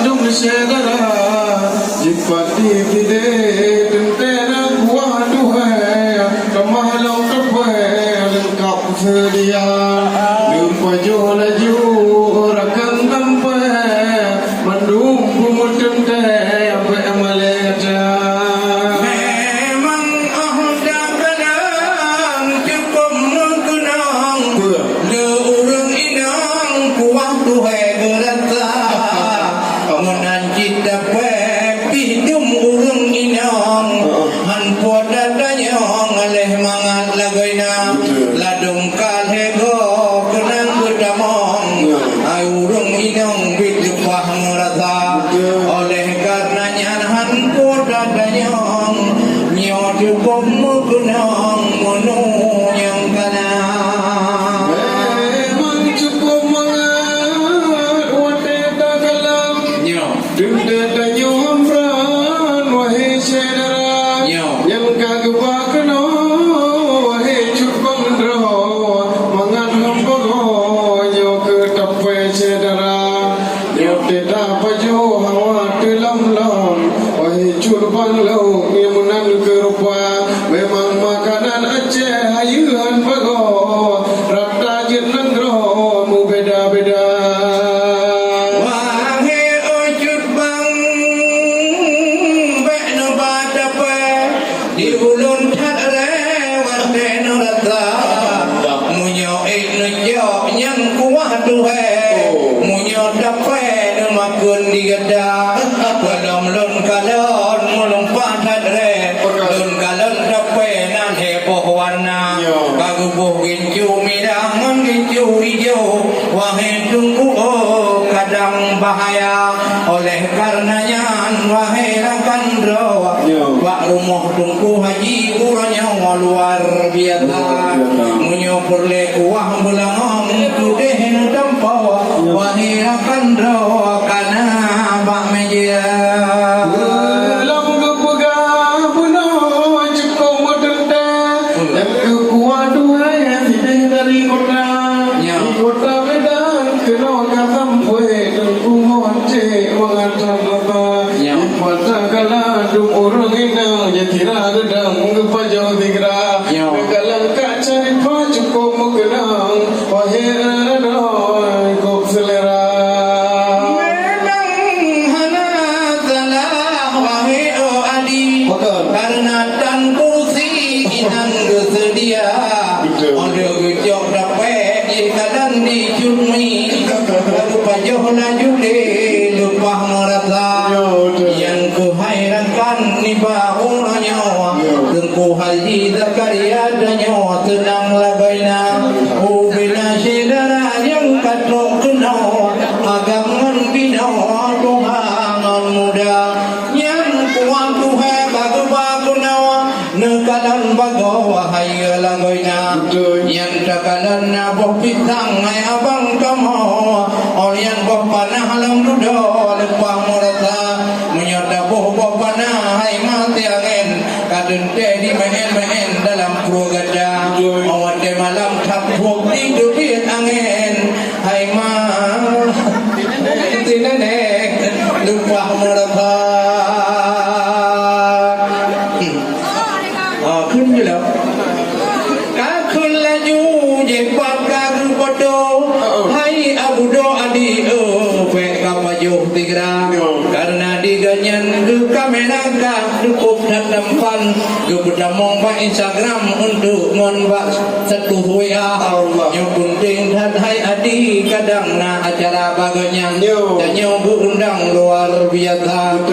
dung sedara jipati pide tentera kuah duhai kemahalau terbaik lengkap sedia lupa jo laju rakan tampai mandung pumutun teh apa amaleta memang ahda kadang cukup menggunang le urang inang kuah duhai gerata munan cita pidum urang inang han poda danyong aleh mangat lagoina ladung kalhego kenang berdamong ai urang inang bidupah merata oleh karenanya han poda danyong nyo cukup menggunang menu yang kana memang cukup mangat wate dagalam nyo denda danyo amran wahai sedara yang kagubah keno wahai cukong dro mangan hambogo yo ke tapai sedara yo tidak pajo hawa telam lam wahai curban lau imunan ke rupa memang makanan Aceh ayuhan bago rata jeneng dro mu beda-beda wahai ocut bang bek no bada pe di ulun that re wate no rata munyo no jo nyang kuah duhe munyo dape no makun di gada balom lun kalon mulung padat re lun kalon dape nan heboh warna kagubuh gincu midangan gincu hijau wahai tunggu kadang bahaya oleh karenanya wahai rakan ro wak rumah tungku haji uranya luar biasa munyo perle kuah belangong tudeh no tempo wahai rakan ro kana bak meja lam kepuga puno cukup modenda dan kekuat duhai tidak dari kota di kota Medan kena katam pue dan kumohon cek mengantar kota pada kala dum urang ina jatira gedang kepajo tigra galang kak cari pa cukup mengenang wahai adoy kop selera karena dan kursi inang bersedia ada gejok dapat kadang dicumi lalu pajoh laju lupa merasa yang kuhairakan ni bahu nyawa tengku haji Zakaria dan nyawa tenang labaina bila sedara yang katok kenal agaman binawa tuhangan muda yang kuat tuhan bagu nawa nekalan bago wahai langoina yang takalan nabok pitang ay abang kamo orian boh panah alam dudo lepah murata menyata boh panah ay mati angin kadun di mehen dalam purgada awat malam tapuk di dubit angin ay mati nenek lepah murataขึ้นอยู่แล้วกาขึ้นและอยู่เย็บปากกาคือปโดให้อาบุโดอดีเวกับมาโยติกราkarena diganyan ke kamera cukup dan nampan ke berdamong pak Instagram untuk ngonbak satu WA yang penting dan hai adi kadang na acara baganya dan yang berundang luar biasa